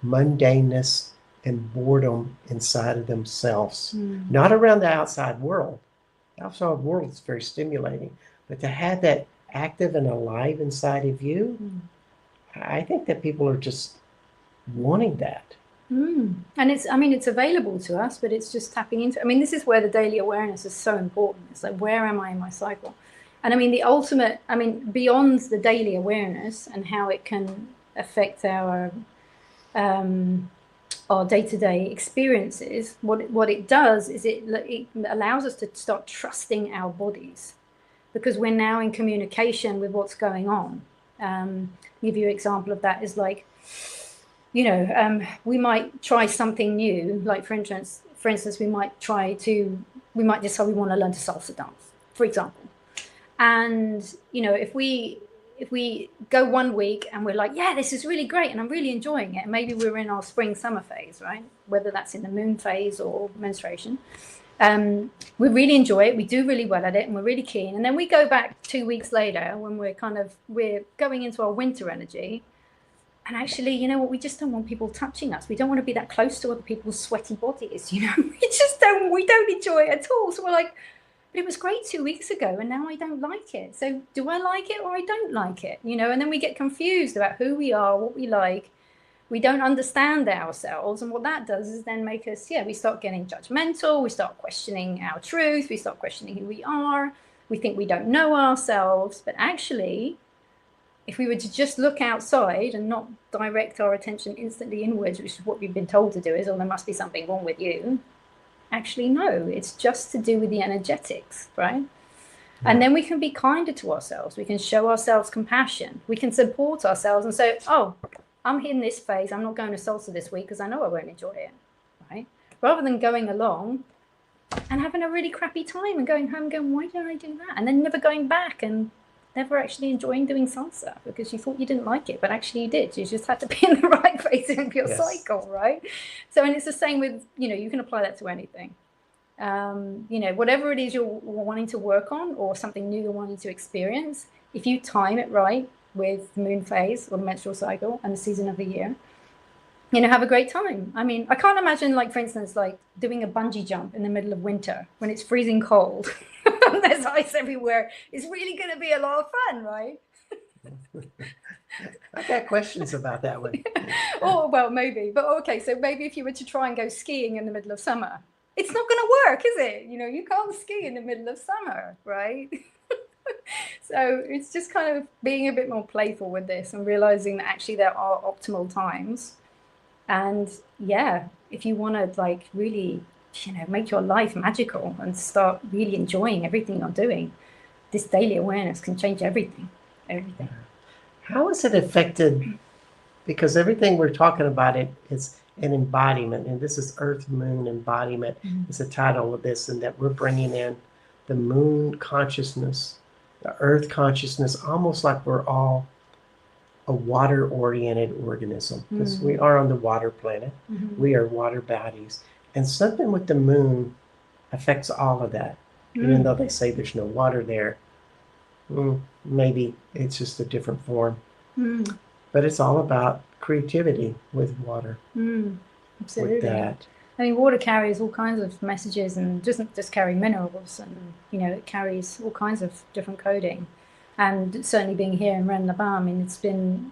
[SPEAKER 1] mundaneness and boredom inside of themselves, not around the outside world. The outside world is very stimulating, but to have that active and alive inside of you, I think that people are just wanting that.
[SPEAKER 2] And it's available to us, but it's just tapping into. This is where the daily awareness is so important. It's like, where am I in my cycle? And the ultimate, beyond the daily awareness and how it can affect our day-to-day experiences, what it does is it allows us to start trusting our bodies, because we're now in communication with what's going on. Give you an example of that is like, we might try something new. Like for instance, we might decide we want to learn to salsa dance, for example. And if we go 1 week and we're like, yeah, this is really great and I'm really enjoying it, and maybe we're in our spring summer phase, right, whether that's in the moon phase or menstruation, we really enjoy it, we do really well at it, and we're really keen. And then we go back 2 weeks later when we're going into our winter energy, and actually, we just don't want people touching us. We don't want to be that close to other people's sweaty bodies. We don't enjoy it at all. So we're like, but it was great 2 weeks ago and now I don't like it. So do I like it or I don't like it? And then we get confused about who we are, what we like. We don't understand ourselves. And what that does is then make us, we start getting judgmental. We start questioning our truth. We start questioning who we are. We think we don't know ourselves. But actually, if we were to just look outside and not direct our attention instantly inwards, which is what we've been told to do, is, oh, there must be something wrong with you. Actually, no, it's just to do with the energetics, right? Yeah. And then we can be kinder to ourselves. We can show ourselves compassion. We can support ourselves and say, oh, I'm in this phase. I'm not going to salsa this week because I know I won't enjoy it, right? Rather than going along and having a really crappy time and going home and going, why did I do that? And then never going back and never actually enjoying doing salsa because you thought you didn't like it, but actually you did. You just had to be in the right place in your cycle, right? So, and it's the same with, you can apply that to anything. Whatever it is you're wanting to work on or something new you're wanting to experience, if you time it right with the moon phase or the menstrual cycle and the season of the year, have a great time. I mean, I can't imagine, like, for instance, like doing a bungee jump in the middle of winter when it's freezing cold. There's ice everywhere. It's really going to be a lot of fun, right?
[SPEAKER 1] I've got questions about that one.
[SPEAKER 2] Oh, well, maybe. But okay, so maybe if you were to try and go skiing in the middle of summer, it's not going to work, is it? You can't ski in the middle of summer, right? So it's just kind of being a bit more playful with this and realizing that actually there are optimal times. And yeah, if you want to like really, make your life magical and start really enjoying everything you're doing, this daily awareness can change everything. Everything.
[SPEAKER 1] How is it affected? Because everything we're talking about it is an embodiment, and this is Earth Moon embodiment. Is the title of this, and that we're bringing in the moon consciousness, the Earth consciousness, almost like we're all a water-oriented organism, because we are on the water planet. We are water bodies, and something with the moon affects all of that. Even though they say there's no water there, maybe it's just a different form. But it's all about creativity with water.
[SPEAKER 2] Absolutely.
[SPEAKER 1] With that.
[SPEAKER 2] I mean, water carries all kinds of messages and doesn't just carry minerals, and it carries all kinds of different coding. And certainly being here in Ren Laban, I mean, it's been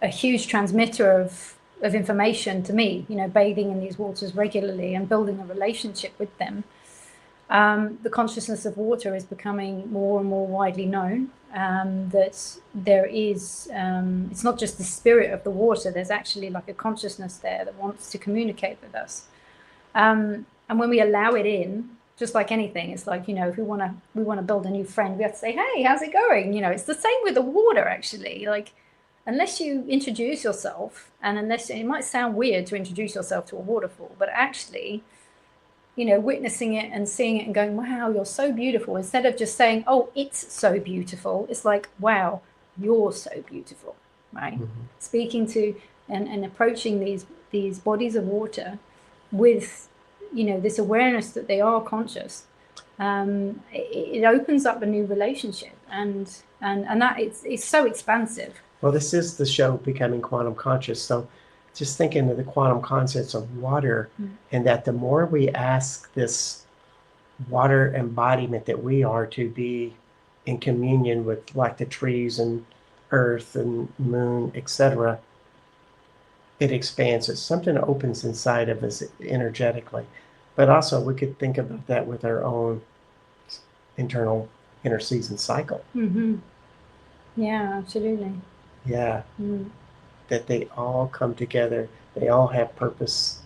[SPEAKER 2] a huge transmitter of information to me, bathing in these waters regularly and building a relationship with them. The consciousness of water is becoming more and more widely known, that there is, it's not just the spirit of the water, there's actually like a consciousness there that wants to communicate with us. And when we allow it in, just like anything, it's like, if we want to build a new friend, we have to say, hey, how's it going? It's the same with the water, actually. Like, unless you introduce yourself, and unless, it might sound weird to introduce yourself to a waterfall, but actually, witnessing it and seeing it and going, wow, you're so beautiful, instead of just saying, oh, it's so beautiful, it's like, wow, you're so beautiful, right? Speaking to and approaching these bodies of water with, this awareness that they are conscious, it opens up a new relationship, and that it's so expansive.
[SPEAKER 1] Well, this is the show Becoming Quantum Conscious, so just thinking of the quantum concepts of water, and that the more we ask this water embodiment that we are to be in communion with, like the trees and earth and moon, etc., it expands. It's something that opens inside of us energetically. But also we could think about that with our own internal interseason cycle.
[SPEAKER 2] Yeah, absolutely.
[SPEAKER 1] Yeah. That they all come together. They all have purpose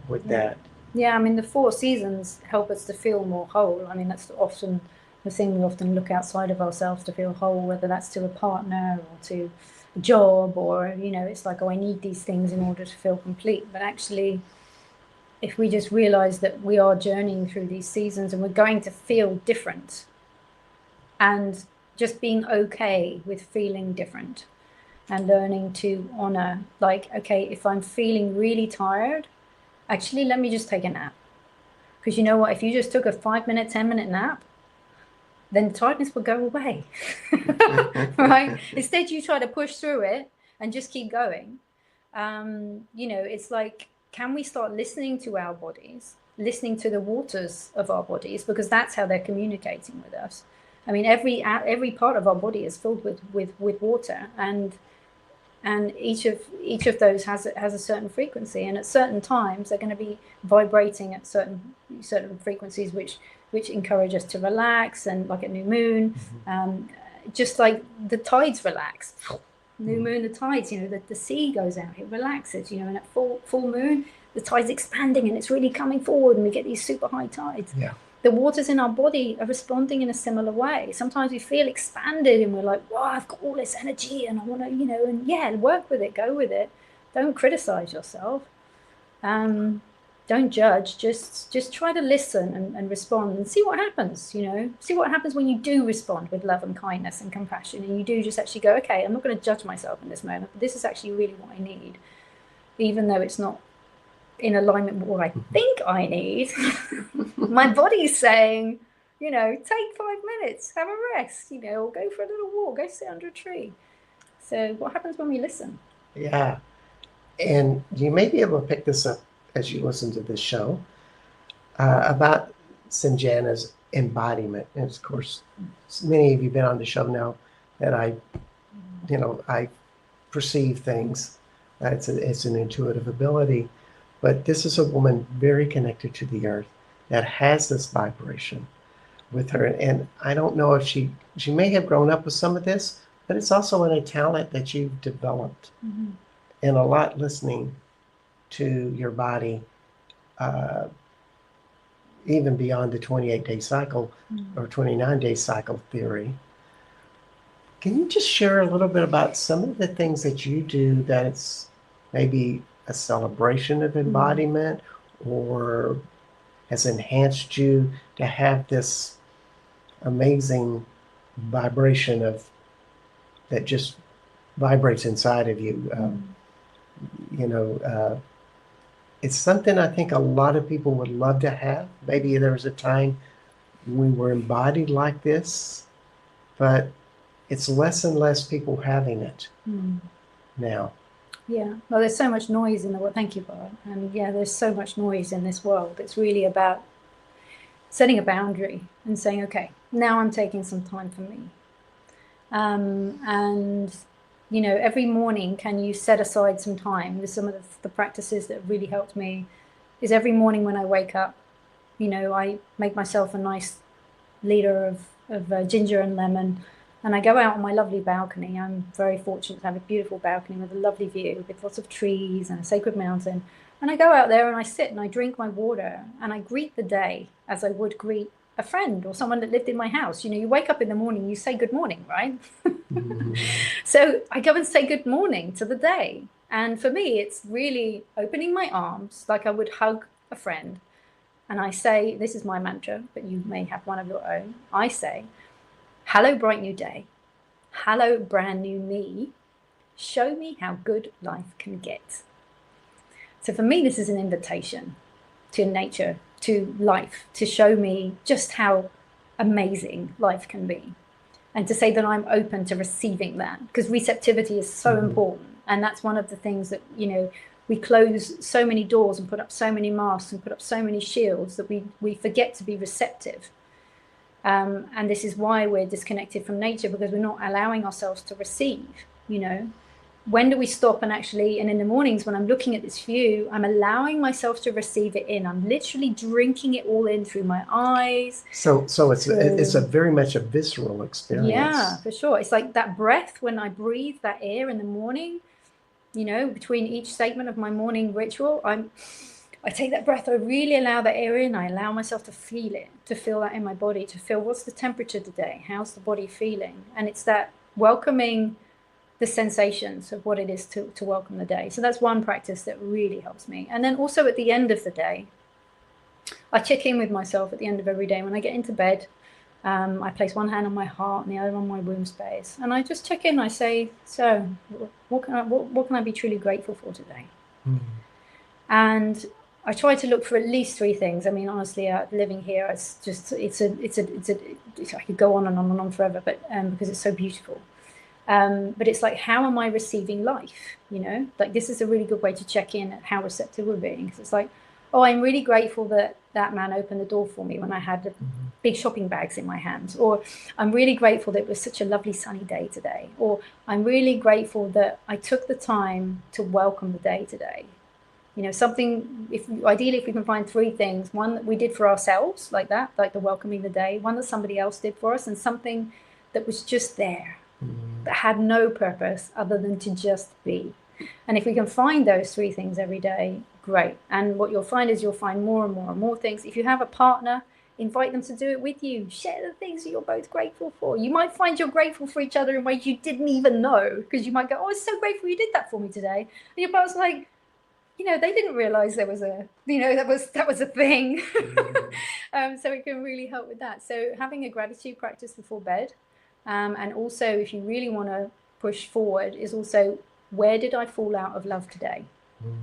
[SPEAKER 1] with that.
[SPEAKER 2] Yeah, I mean, the 4 seasons help us to feel more whole. I mean, that's often the thing, we often look outside of ourselves to feel whole, whether that's to a partner or to a job, or, it's like, oh, I need these things in order to feel complete. But actually, if we just realize that we are journeying through these seasons and we're going to feel different, and just being okay with feeling different, and learning to honor, like, okay, if I'm feeling really tired, actually, let me just take a nap. Because you know what? If you just took a 5-minute, 10-minute nap, then the tiredness will go away, right? Instead, you try to push through it and just keep going. It's like, can we start listening to our bodies, listening to the waters of our bodies, because that's how they're communicating with us. I mean, every part of our body is filled with water, and each of those has a certain frequency, and at certain times they're going to be vibrating at certain frequencies which encourage us to relax, and like a new moon, just like the tides relax. New moon, the tides, the sea goes out, it relaxes, and at full moon, the tide's expanding and it's really coming forward, and we get these super high tides.
[SPEAKER 1] Yeah.
[SPEAKER 2] The waters in our body are responding in a similar way. Sometimes we feel expanded and we're like, wow, I've got all this energy and I want to, and work with it, go with it. Don't criticize yourself. don't judge, just try to listen and respond and see what happens, you know, see what happens when you do respond with love and kindness and compassion, and you do just actually go, okay, I'm not going to judge myself in this moment, but this is actually really what I need, even though it's not in alignment with what I think I need. My body's saying, you know, take 5 minutes, have a rest, you know, or go for a little walk, go sit under a tree. So what happens when we listen?
[SPEAKER 1] Yeah. And you may be able to pick this up as you listen to this show about Samjhana's embodiment. And of course, many of you have been on the show now that I perceive things. It's an intuitive ability. But this is a woman very connected to the earth that has this vibration with her. And I don't know if she may have grown up with some of this, but it's also a talent that you've developed.
[SPEAKER 2] Mm-hmm.
[SPEAKER 1] And a lot listening to your body, even beyond the 28-day cycle or 29-day cycle theory. Can you just share a little bit about some of the things that you do that it's maybe a celebration of embodiment or has enhanced you to have this amazing vibration of that just vibrates inside of you? It's something I think a lot of people would love to have. Maybe there was a time we were embodied like this, but it's less and less people having it now.
[SPEAKER 2] Yeah, well, there's so much noise in the world. Thank you, Bart. And yeah, there's so much noise in this world. It's really about setting a boundary and saying, okay, now I'm taking some time for me. And, you know, every morning, can you set aside some time? There's some of the practices that really helped me is every morning when I wake up, you know, I make myself a nice liter of ginger and lemon. And I go out on my lovely balcony. I'm very fortunate to have a beautiful balcony with a lovely view, with lots of trees and a sacred mountain. And I go out there and I sit and I drink my water and I greet the day as I would greet a friend or someone that lived in my house. You know, you wake up in the morning, you say good morning, right? So I go and say good morning to the day. And for me, it's really opening my arms like I would hug a friend. And I say, this is my mantra, but you may have one of your own. I say, hello, bright new day. Hello, brand new me. Show me how good life can get. So for me, this is an invitation to nature, to life, to show me just how amazing life can be. And to say that I'm open to receiving that, because receptivity is so important. And that's one of the things that, you know, we close so many doors and put up so many masks and put up so many shields that we forget to be receptive. And this is why we're disconnected from nature, because we're not allowing ourselves to receive, you know. When do we stop and actually, and in the mornings when I'm looking at this view, I'm allowing myself to receive it in. I'm literally drinking it all in through my eyes.
[SPEAKER 1] So it's a very much a visceral experience.
[SPEAKER 2] Yeah, for sure. It's like that breath when I breathe that air in the morning, you know, between each segment of my morning ritual, I take that breath, I really allow that air in, I allow myself to feel it, to feel that in my body, to feel what's the temperature today, how's the body feeling? And it's that welcoming the sensations of what it is to welcome the day. So that's one practice that really helps me. And then also at the end of the day, I check in with myself at the end of every day. When I get into bed, I place one hand on my heart and the other on my womb space. And I just check in, I say, so what can I be truly grateful for today? And I try to look for at least three things. I mean, honestly, living here, it's I could go on and on and on forever, but because it's so beautiful. But it's like, how am I receiving life? You know, like this is a really good way to check in at how receptive we're being. Because it's like, oh, I'm really grateful that that man opened the door for me when I had the big shopping bags in my hands. Or I'm really grateful that it was such a lovely sunny day today. Or I'm really grateful that I took the time to welcome the day today. You know, something, ideally, if we can find three things, one that we did for ourselves, like that, like the welcoming the day, one that somebody else did for us, and something that was just there, that had no purpose other than to just be. And if we can find those three things every day, great. And what you'll find is you'll find more and more and more things. If you have a partner, invite them to do it with you. Share the things that you're both grateful for. You might find you're grateful for each other in ways you didn't even know, because you might go, oh, I'm so grateful you did that for me today. And your partner's like, they didn't realize there was that was a thing.
[SPEAKER 1] Mm.
[SPEAKER 2] So it can really help with that. So having a gratitude practice before bed, and also if you really want to push forward, is also, where did I fall out of love today?
[SPEAKER 1] Mm.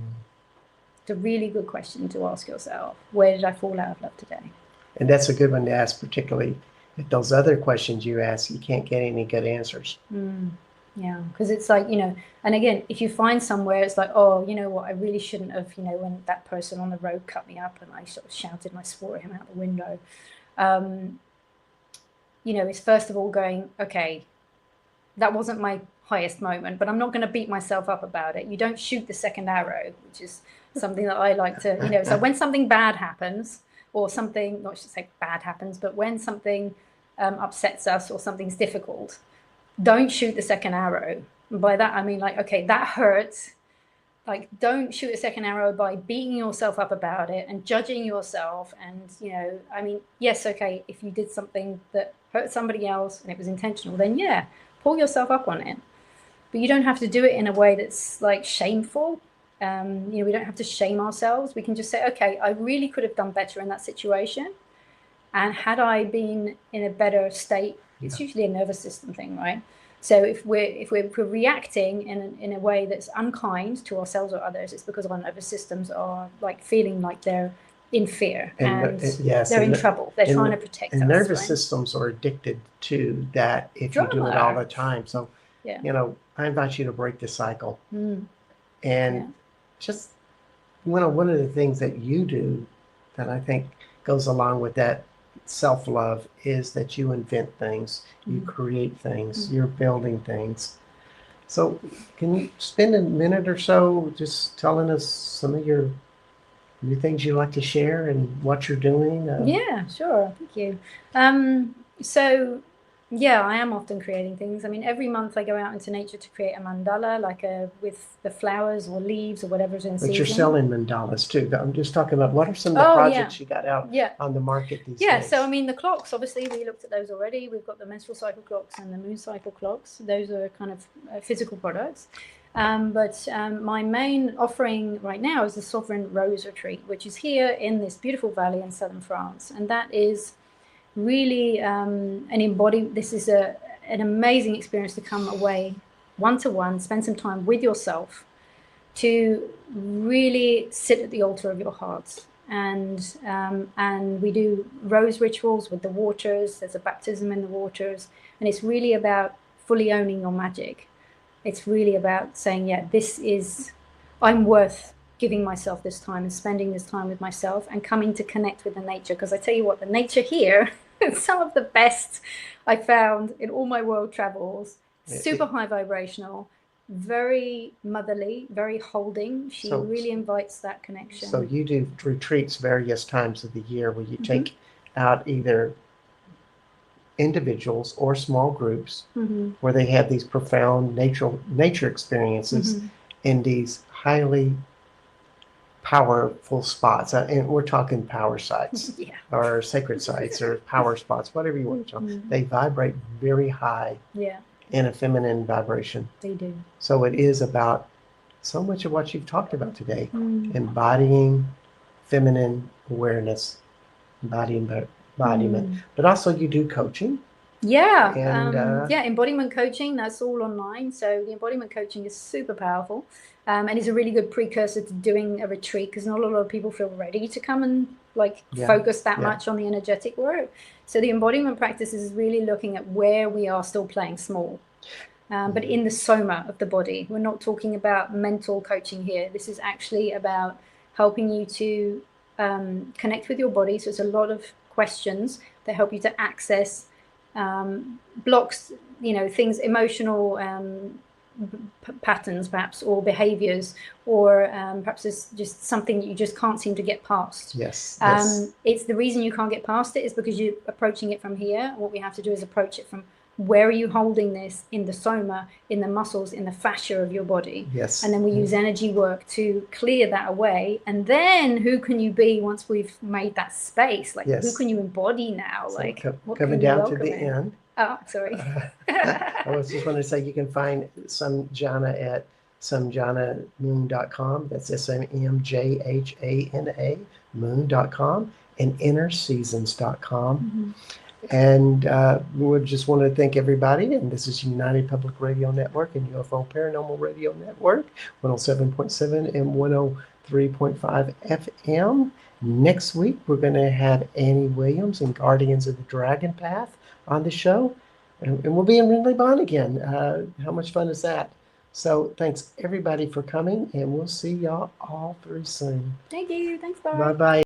[SPEAKER 2] It's a really good question to ask yourself. Where did I fall out of love today?
[SPEAKER 1] And that's a good one to ask, particularly if those other questions you ask, you can't get any good answers.
[SPEAKER 2] Yeah, because it's like, and again, if you find somewhere, it's like, oh, you know what, I really shouldn't have, when that person on the road cut me up and I sort of shouted and I swore at him out the window. It's first of all going, okay, that wasn't my highest moment, but I'm not going to beat myself up about it. You don't shoot the second arrow, which is something that I like to, so when something bad happens, or something, not should say bad happens, but when something upsets us or something's difficult, don't shoot the second arrow. And by that, I mean, like, okay, that hurts. Like, don't shoot a second arrow by beating yourself up about it and judging yourself. And, I mean, yes, okay, if you did something that hurt somebody else and it was intentional, then yeah, pull yourself up on it. But you don't have to do it in a way that's like shameful. We don't have to shame ourselves. We can just say, okay, I really could have done better in that situation. And had I been in a better state, it's usually a nervous system thing, right? So if we're reacting in a way that's unkind to ourselves or others, it's because our nervous systems are like feeling like they're in fear and
[SPEAKER 1] yes,
[SPEAKER 2] they're in trouble. They're trying to protect us.
[SPEAKER 1] And nervous
[SPEAKER 2] right?
[SPEAKER 1] systems are addicted to that if you do it
[SPEAKER 2] Drama.
[SPEAKER 1] all the time. So,
[SPEAKER 2] Yeah.
[SPEAKER 1] I invite you to break the cycle.
[SPEAKER 2] Mm.
[SPEAKER 1] And
[SPEAKER 2] Yeah.
[SPEAKER 1] just one of the things that you do that I think goes along with that self-love is that you invent things, you create things, you're building things. So can you spend a minute or so just telling us some of your new things you like to share and what you're doing?
[SPEAKER 2] Yeah, sure. Thank you. So yeah, I am often creating things. I mean, every month I go out into nature to create a mandala, like with the flowers or leaves or whatever's in
[SPEAKER 1] But
[SPEAKER 2] season.
[SPEAKER 1] you're selling mandalas too. I'm just talking about what are some of the projects you got out on the market these days?
[SPEAKER 2] Yeah, so I mean, the clocks, obviously, we looked at those already. We've got the menstrual cycle clocks and the moon cycle clocks. Those are kind of physical products. But my main offering right now is the Sovereign Rose Retreat, which is here in this beautiful valley in southern France. And that is really this is an amazing experience to come away one-to-one, spend some time with yourself, to really sit at the altar of your heart. And we do rose rituals with the waters. There's a baptism in the waters, and it's really about fully owning your magic. It's really about saying, yeah, I'm worth giving myself this time and spending this time with myself and coming to connect with the nature. Because I tell you what, the nature here is some of the best I found in all my world travels. Super high vibrational, very motherly, very holding. She really invites that connection.
[SPEAKER 1] So you do retreats various times of the year where you take out either individuals or small groups where they have these profound nature experiences in these highly powerful spots. And we're talking power sites or sacred sites or power spots, whatever you want to call them. They vibrate very high in a feminine vibration.
[SPEAKER 2] They do.
[SPEAKER 1] So it is about so much of what you've talked about today, embodying feminine awareness, embodiment. But also you do coaching.
[SPEAKER 2] Yeah,
[SPEAKER 1] and
[SPEAKER 2] embodiment coaching, that's all online. So the embodiment coaching is super powerful, and is a really good precursor to doing a retreat, because not a lot of people feel ready to come and focus that much on the energetic work. So the embodiment practice is really looking at where we are still playing small, but in the soma of the body. We're not talking about mental coaching here. This is actually about helping you to connect with your body. So it's a lot of questions that help you to access blocks, things, emotional patterns perhaps, or behaviors, or perhaps it's just something you just can't seem to get past.
[SPEAKER 1] Yes.
[SPEAKER 2] It's the reason you can't get past it is because you're approaching it from here. What we have to do is approach it from where are you holding this in the soma, in the muscles, in the fascia of your body.
[SPEAKER 1] Yes.
[SPEAKER 2] And then we use energy work to clear that away. And then who can you be once we've made that space? Who can you embody now?
[SPEAKER 1] So coming down to the end.
[SPEAKER 2] Oh, sorry.
[SPEAKER 1] I was just going to say you can find Samjhana at Samjhanamoon.com. That's SMMJHANA, moon.com, and innerseasons.com.
[SPEAKER 2] Mm-hmm.
[SPEAKER 1] And we just want to thank everybody. And this is United Public Radio Network and UFO Paranormal Radio Network, 107.7 and 103.5 FM. Next week, we're going to have Annie Williams and Guardians of the Dragon Path on the show. And we'll be in Rinley Bond again. How much fun is that? So thanks, everybody, for coming. And we'll see y'all all very soon.
[SPEAKER 2] Thank you. Thanks, Bart.
[SPEAKER 1] Bye-bye.